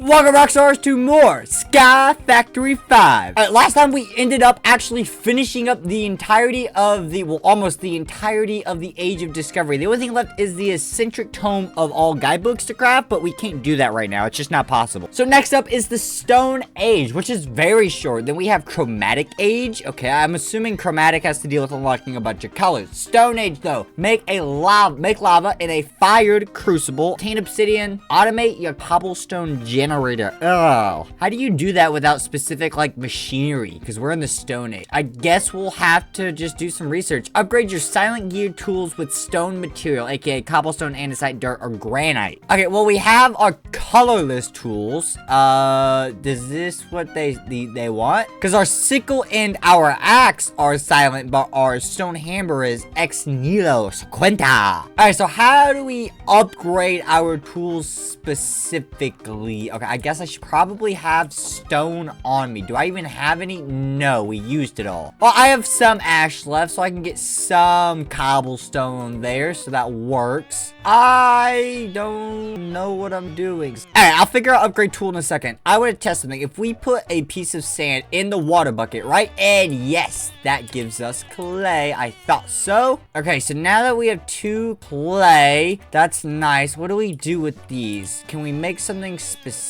Welcome, Rockstars, to more SkyFactory 5. Last time we ended up actually finishing up the entirety of the, well, almost the entirety of the Age of Discovery. The only thing left is the eccentric tome of all guidebooks to craft, but we can't do that right now. It's just not possible. So next up is the Stone Age, which is very short. Then we have Chromatic Age. Okay, I'm assuming Chromatic has to deal with unlocking a bunch of colors. Stone Age, though, make lava in a fired crucible, obtain obsidian, automate your cobblestone generator. Oh, how do you do that without specific like machinery? Because we're in the Stone Age. I guess we'll have to just do some research. Upgrade your silent gear tools with stone material, aka cobblestone, andesite, dirt, or granite. Okay, well, we have our colorless tools. Is this what they want? Because our sickle and our axe are silent, but our stone hammer is ex nihilo sequenta. All right, so how do we upgrade our tools specifically? Okay, I guess I should probably have stone on me. Do I even have any? No, we used it all. Well, I have some ash left, so I can get some cobblestone there, so that works. I don't know what I'm doing. All right, I'll figure out upgrade tool in a second. I want to test something. If we put a piece of sand in the water bucket, right? And yes, that gives us clay. I thought so. Okay, so now that we have 2 clay, that's nice. What do we do with these? Can we make something specific?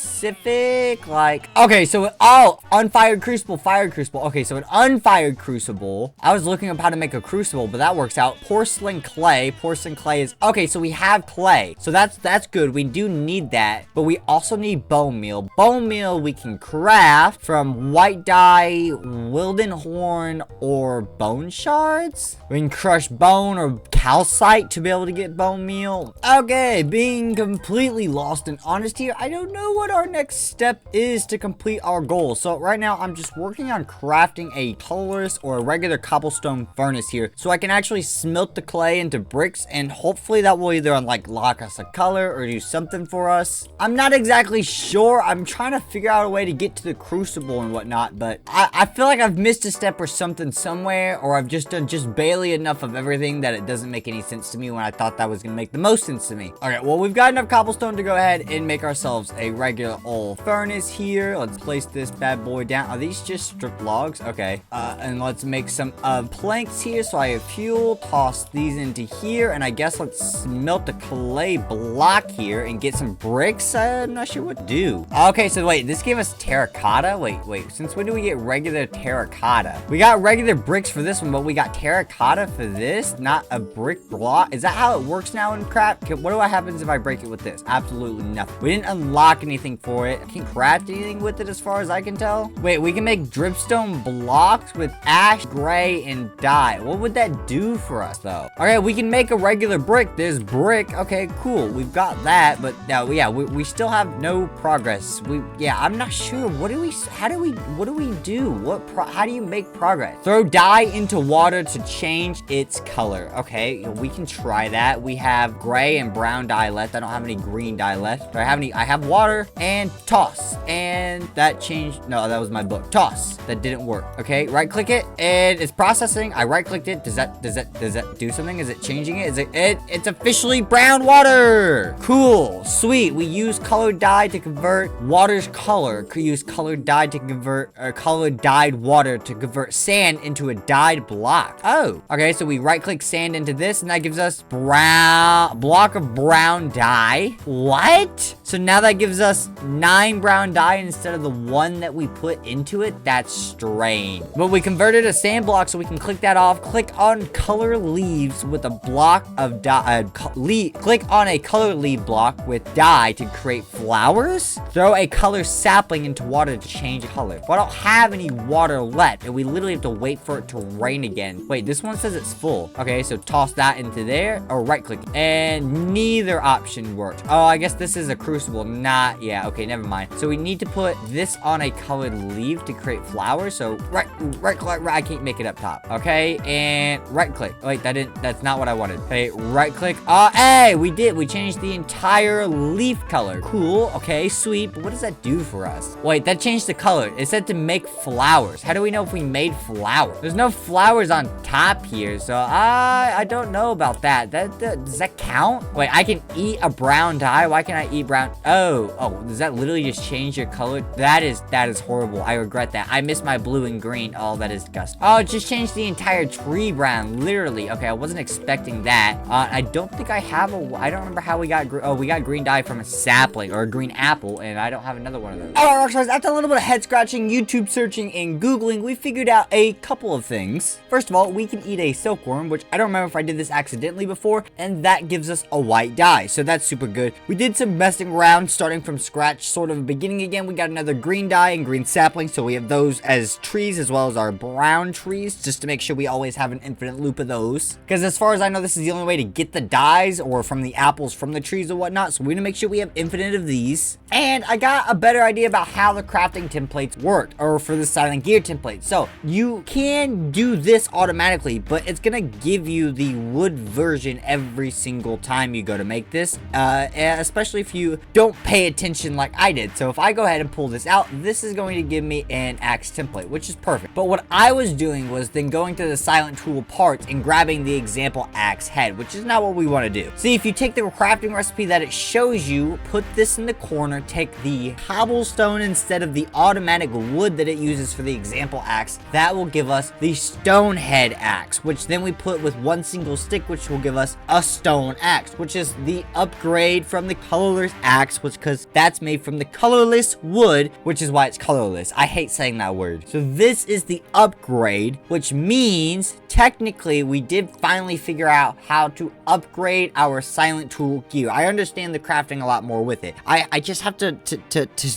Like, okay, so, oh, unfired crucible, fired crucible. Okay, so an unfired crucible. I was looking up how to make a crucible, but that works out. Porcelain clay. Porcelain clay is, okay, so we have clay. So that's good. We do need that, but we also need bone meal. Bone meal we can craft from white dye, wilden horn, or bone shards. We can crush bone or calcite to be able to get bone meal. Okay, being completely lost and honest here, I don't know what our next step is to complete our goal. So right now I'm just working on crafting a colorless or a regular cobblestone furnace here, so I can actually smelt the clay into bricks, and hopefully that will either unlock us a color or do something for us. I'm not exactly sure. I'm trying to figure out a way to get to the crucible and whatnot, but I feel like I've missed a step or something somewhere, or I've just done just barely enough of everything that it doesn't make any sense to me when I thought that was gonna make the most sense to me. All right, well, we've got enough cobblestone to go ahead and make ourselves a regular old furnace here. Let's place this bad boy down. Are these just strip logs? Okay, and let's make some planks here so I have fuel. Toss these into here, and I guess let's smelt the clay block here and get some bricks. I'm not sure what to do. Okay, so wait, this gave us terracotta. Wait, since when do we get regular terracotta? We got regular bricks for this one, but we got terracotta for this, not a brick block. Is that how it works now in craft? Okay, what happens if I break it with this? Absolutely nothing. We didn't unlock anything for it. I can't craft anything with it as far as I can tell. Wait, we can make dripstone blocks with ash, gray, and dye. What would that do for us though? Okay, we can make a regular brick. There's brick. Okay, cool. We've got that, but now, yeah, we still have no progress. I'm not sure. What do we do? How do you make progress? Throw dye into water to change its color. Okay, we can try that. We have gray and brown dye left. I don't have any green dye left. Do I have any? I have water and toss, and that changed. No, that was my book. Toss. That didn't work. Okay, right click it, and it's processing. I right clicked it. Does that do something? Is it changing it? It's officially brown water. Cool, sweet. We use colored dye to convert water's color. Could use colored dye to convert colored dyed water to convert sand into a dyed block. Oh, okay. So we right click sand into this, and that gives us block of brown dye. What? So now that gives us 9 brown dye instead of the 1 that we put into it. That's strange. But we converted a sand block, so we can click that off. Click on color leaves with a block of dye. Click on a color leaf block with dye to create flowers. Throw a color sapling into water to change color. Well, I don't have any water left, and we literally have to wait for it to rain again. Wait, this one says it's full. Okay, so toss that into there, or right click, and neither option worked. Oh, I guess this is a crucible, not, yeah, okay, never mind. So we need to put this on a colored leaf to create flowers. So right, I can't make it up top. Okay, and right click. Wait, that's not what I wanted. Okay, right click, Hey, we did. We changed the entire leaf color. Cool. Okay, sweet. But what does that do for us? Wait, that changed the color. It said to make flowers. How do we know if we made flowers? There's no flowers on top here, so I don't know about that. Does that count? Wait, I can eat a brown dye. Why can't I eat brown? Oh, does that literally just change your color? That is horrible. I regret that. I miss my blue and green. Oh, that is disgusting. Oh, it just changed the entire tree brown, literally. Okay, I wasn't expecting that. I don't think I have I don't remember how we got, we got green dye from a sapling or a green apple, and I don't have another one of those. Alright, Rockstars, after a little bit of head scratching, YouTube searching, and Googling, we figured out a couple of things. First of all, we can eat a silkworm, which I don't remember if I did this accidentally before, and that gives us a white dye, so that's super good. We did some messing around, starting from scratch, sort of beginning again. We got another green dye and green sapling, so we have those as trees as well as our brown trees, just to make sure we always have an infinite loop of those. Because as far as I know, this is the only way to get the dyes, or from the apples from the trees or whatnot, so we're gonna make sure we have infinite of these. And I got a better idea about how the crafting templates work, or for the Silent Gear template. So you can do this automatically, but it's gonna give you the wood version every single time you go to make this, especially if you don't pay attention like I did. So if I go ahead and pull this out, this is going to give me an axe template, which is perfect. But what I was doing was then going to the silent tool parts and grabbing the example axe head, which is not what we want to do. See, if you take the crafting recipe that it shows you, put this in the corner, take the cobblestone instead of the automatic wood that it uses for the example axe, that will give us the stone head axe, which then we put with one single stick, which will give us a stone axe, which is the upgrade from the colorless axe, which because that's made from the colorless wood, which is why it's colorless. I hate saying that word. So this is the upgrade, which means technically we did finally figure out how to upgrade our silent tool gear. I understand the crafting a lot more with it. I just have to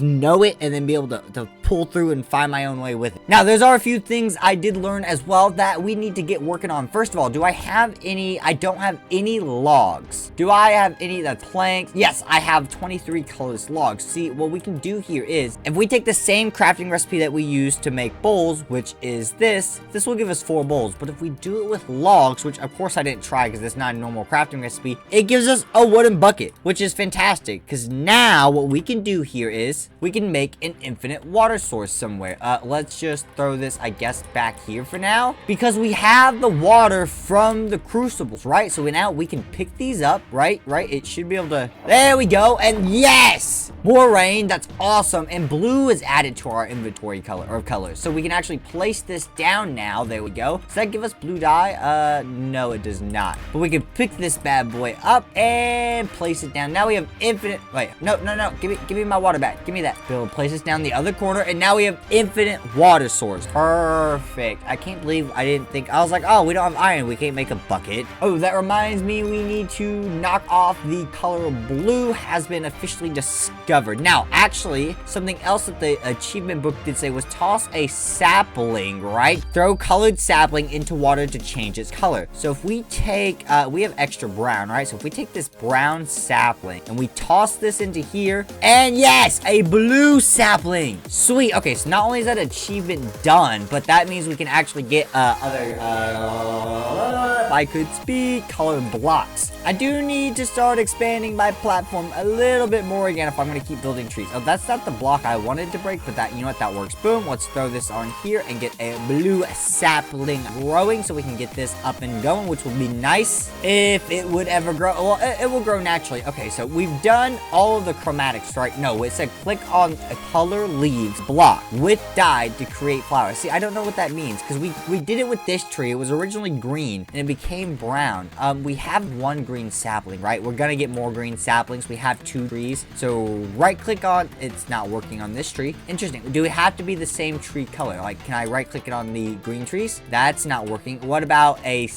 know it and then be able to pull through and find my own way with it. Now, there's are a few things I did learn as well that we need to get working on. First of all, do I have any? I don't have any logs. Do I have any that's planks? Yes, I have 23 colorless logs. See, what we can do here is, if we take the same crafting recipe that we use to make bowls, which is this will give us 4 bowls. But if we do it with logs, which of course I didn't try because it's not a normal crafting recipe, it gives us a wooden bucket, which is fantastic. Because now what we can do here is we can make an infinite water source somewhere. Let's just throw this, I guess, back here for now, because we have the water from the crucibles, right? So now we can pick these up, right? It should be able to, there we go. And yes, more rain. That's awesome. And blue is added to our inventory colors, so we can actually place this down now. There we go. Does that give us blue dye? No, it does not. But we can pick this bad boy up and place it down. Now we have infinite, wait, no, give me my water back. Give me that. We'll place this down the other corner, and now we have infinite water source. Perfect. I can't believe I didn't think, I was like, oh, we don't have iron, we can't make a bucket. Oh, that reminds me, we need to knock off the color blue has been officially discovered. Now, actually, something else that the achievement book did say was toss a sapling, right? Throw colored sapling into water to change its color. So if we take, we have extra brown, right? So if we take this brown sapling and we toss this into here, and yes, a blue sapling. Sweet. Okay, so not only is that achievement done, but that means we can actually get other, if I could speak, colored blocks. I do need to start expanding my platform a little bit more again if I'm going to keep building trees. Oh, that's not the block I wanted to break, but that, you know what, that works. Boom, let's throw this on here and get a blue sapling growing so we can get this up and going, which will be nice if it would ever grow. Well, it will grow naturally. Okay, so we've done all of the chromatics, right? No, it said click on a color leaves block with dye to create flowers. See, I don't know what that means because we did it with this tree. It was originally green and it became brown. We have one green sapling, right? We're gonna get more green saplings. We have 2 trees. So right click on, it's not working on this tree. Interesting. Do it have to be the same tree color? Like, can I right click it on the green trees? That's not working. What about a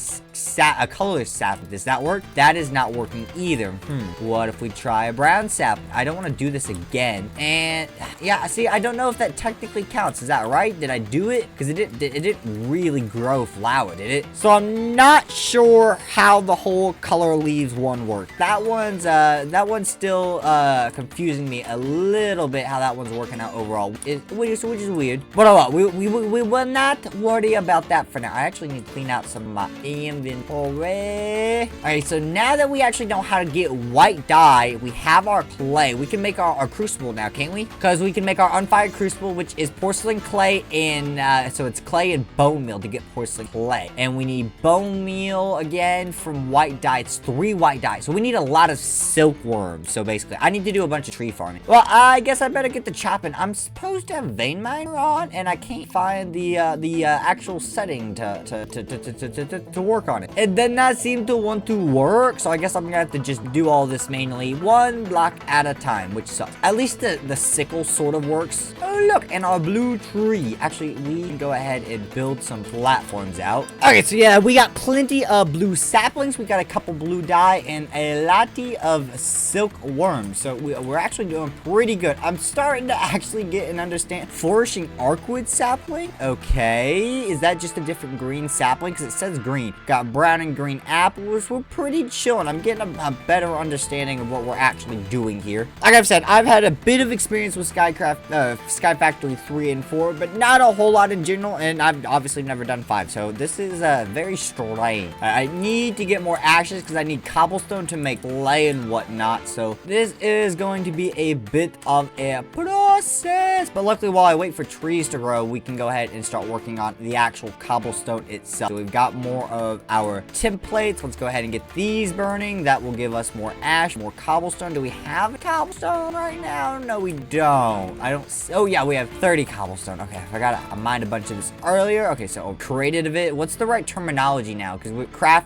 colorless sapling? Does that work? That is not working either. What if we try a brown sapling? I don't want to do this again. And yeah, see, I don't know if that technically counts. Is that right? Did I do it? Because it didn't really grow flower, did it? So I'm not sure how the whole color leaves one works. That one's still confusing me a little bit how that one's working out overall, which is weird. But oh well, we will not worry about that for now. I actually need to clean out some of my inventory. Alright, so now that we actually know how to get white dye, we have our clay. We can make our crucible now, can't we? Because we can make our unfired crucible, which is porcelain clay and so it's clay and bone meal to get porcelain clay. And we need bone meal again from white dye. It's 3 white dye. So we need a lot of silkworms. So basically, I need to do a bunch of tree farming. Well, I guess I better get to chopping. I'm supposed to have vein miner on, and I can't find the actual setting to work on it. It did not seem to want to work, so I guess I'm gonna have to just do all this manually, 1 block at a time, which sucks. At least the sickle sort of works. Oh look, and our blue tree. Actually, we can go ahead and build some platforms out. Okay, so yeah, we got plenty of blue saplings. We got a couple blue dye and a lot of silk worms. So we're actually doing pretty good. I'm starting to actually get and understand flourishing arcwood sapling. Okay, is that just a different green sapling? Because it says green. Got brown and green apples. We're pretty chilling. I'm getting a better understanding of what we're actually doing here. Like I've said, I've had a bit of experience with SkyFactory 3 and 4, but not a whole lot in general, and I've obviously never done 5, so this is very strange. I need to get more ashes because I need cobblestone to make clay and whatnot, so this is going to be a bit of a process. But luckily, while I wait for trees to grow, we can go ahead and start working on the actual cobblestone itself. So we've got more of our templates. Let's go ahead and get these burning. That will give us more ash, more cobblestone. Do we have a cobblestone right now? No, we don't. Oh yeah, we have 30 cobblestone. Okay, I forgot I mined a bunch of this earlier. Okay, so created of it. What's the right terminology now? Because we're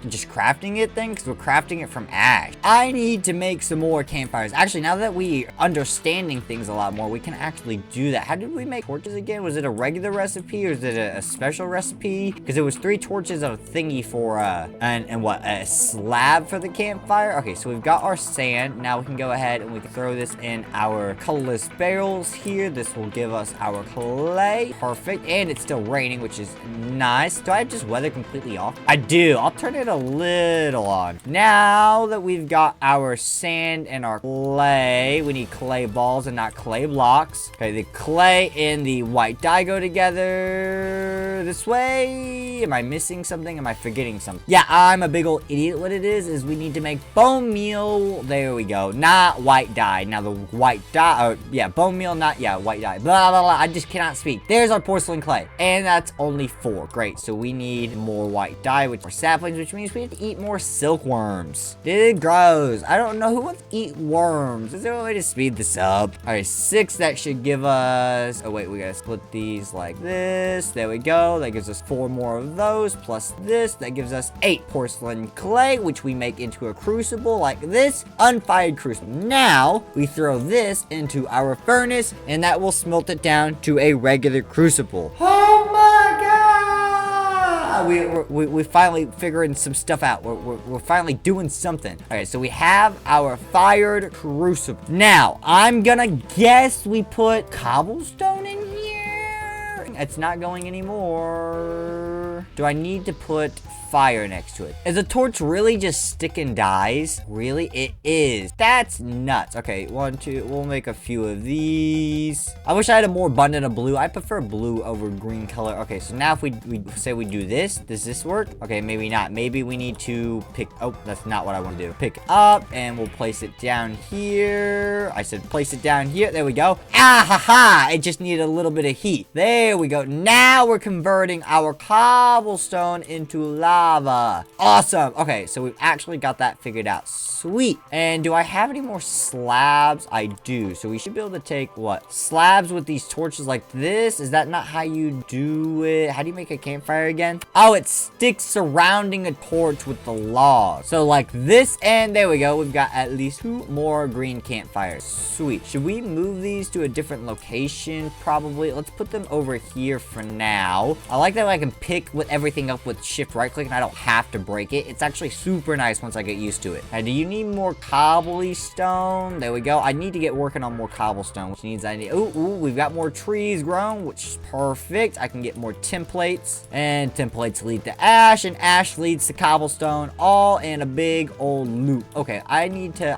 just crafting it then? Because we're crafting it from ash. I need to make some more campfires. Actually, now that we understanding things a lot more, we can actually do that. How did we make torches again? Was it a regular recipe or is it a special recipe? Because it was 3 torches and a thingy for and what, a slab for the campfire. Okay, so we've got our sand. Now we can go ahead and we can throw this in our colorless barrels here. This will give us our clay. Perfect. And it's still raining, which is nice. Do I have just weather completely off? I do. I'll turn it a little on. Now that we've got our sand and our clay, we need clay balls and not clay blocks. Okay, the clay and the white dye go together this way. Am I missing something? Am I forgetting something? Yeah, I'm a big old idiot. What it is we need to make bone meal. There we go. Not white dye. Now the white dye, yeah, bone meal, not, yeah, white dye. Blah, blah, blah. I just cannot speak. There's our porcelain clay. And that's only 4. Great. So we need more white dye, which are saplings, which means we have to eat more silkworms. It grows. I don't know who wants to eat worms. Is there a way to speed this up? All right, 6. That should give us, oh wait, we gotta split these like this. There we go. That gives us 4 more of those, plus this. That gives us 8 porcelain clay, which we make into a crucible like this. Unfired crucible. Now, we throw this into our furnace, and that will smelt it down to a regular crucible. Oh my god! We finally figuring some stuff out. We're finally doing something. Alright, so we have our fired crucible. Now, I'm gonna guess we put cobblestone in here. It's not going anymore. Do I need to put fire next to it? Is a torch really just stick and dies? Really? It is. That's nuts. Okay, 1, 2. We'll make a few of these. I wish I had a more abundant of blue. I prefer blue over green color. Okay, so now if we say we do this, does this work? Okay, maybe not. Maybe we need to pick. Oh, that's not what I want to do. Pick up and we'll place it down here. I said place it down here. There we go. Ah ha ha! It just needed a little bit of heat. There we go. Now we're converting our cobblestone into lava. Awesome. Okay, so we've actually got that figured out. Sweet. And do I have any more slabs? I do. So we should be able to take, what, slabs with these torches like this? Is that not how you do it? How do you make a campfire again? Oh, it sticks surrounding a torch with the log. So like this, and there we go. We've got at least 2 more green campfires. Sweet. Should we move these to a different location? Probably. Let's put them over here. here for now. I like that I can pick with everything up with shift right click and I don't have to break it. It's actually super nice once I get used to it. Now, do you need more cobblestone? There we go. I need to get working on more cobblestone, which means I need, ooh, we've got more trees grown, which is perfect. I can get more templates, and templates lead to ash, and ash leads to cobblestone, all in a big old loop. Okay, I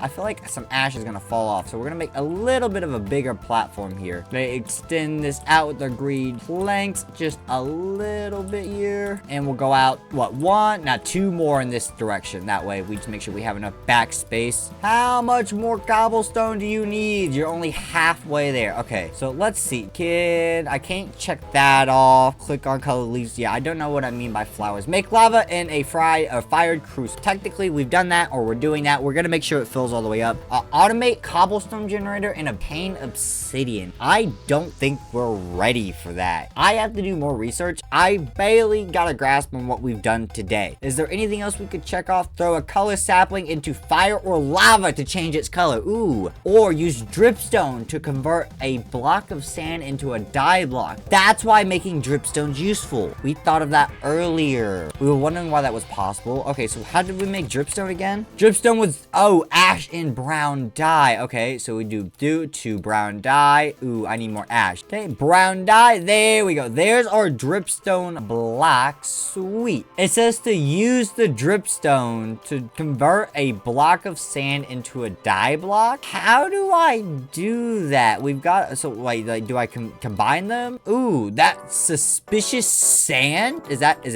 feel like some ash is gonna fall off, so we're gonna make a little bit of a bigger platform here. They extend this out with the green planks just a little bit here, and we'll go out, what, one, now two more in this direction. That way we just make sure we have enough backspace. How much more cobblestone do you need? You're only halfway there. Okay, so let's see. I can't check that off. Click on color leaves. Yeah, I don't know what I mean by flowers. Make lava in a fired crucible. Technically, we've done that, or we're doing that. We're gonna make sure it fills all the way up. Automate cobblestone generator and obtain obsidian. I don't think we're ready for that. I have to do more research. I barely got a grasp on what we've done today. Is there anything else we could check off? Throw a color sapling into fire or lava to change its color. Ooh. Or use dripstone to convert a block of sand into a dye block. That's why making dripstone's useful. We thought of that earlier. We were wondering why that was possible. Okay, so how did we make dripstone again? Dripstone was, oh, ash and brown dye. Okay, so we do to brown dye. Ooh, I need more ash. Okay, brown dye. There we go. There's our dripstone block. Sweet. It says to use the dripstone to convert a block of sand into a dye block. How do I do that? We've got, so wait, like, do I combine them? Ooh, that suspicious sand? Is that it? Is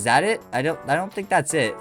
that it? I don't think that's it.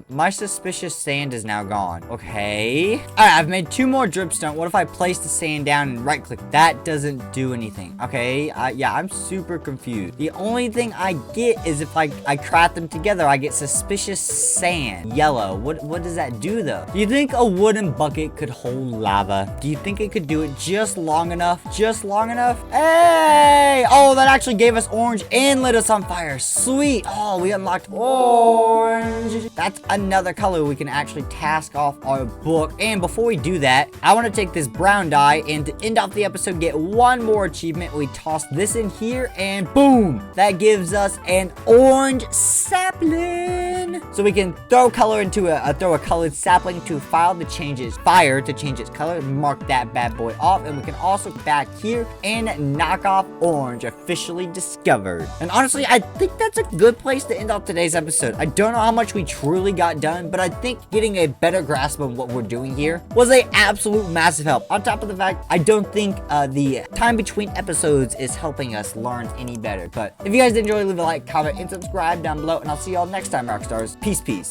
My suspicious sand is now gone. Okay. All right, I've made two more dripstone. What if I place the sand down and right click? That doesn't do anything. Okay. Yeah, I'm super confused. The only thing I get is if I craft them together, I get suspicious sand. Yellow. What does that do though? Do you think a wooden bucket could hold lava? Do you think it could do it just long enough? Just long enough? Hey! Oh, that actually gave us orange and lit us on fire. Sweet. Oh, we unlocked orange. That's another color we can actually task off our book. And before we do that, I want to take this brown dye and to end off the episode, get one more achievement. We toss this in here and boom! That gives us an orange sapling. So we can throw color into throw a colored sapling to fire to change its color. Mark that bad boy off, and we can also back here and knock off orange, officially discovered. And honestly, I think that's a good place to end off today's episode. I don't know how much we truly got done, but I think getting a better grasp of what we're doing here was a absolute massive help. On top of the fact, I don't think the time between episodes is helping us learn any better. But if you guys did enjoy, leave a like, comment, and subscribe down below, and I'll see y'all next time, Rockstars. Peace, peace.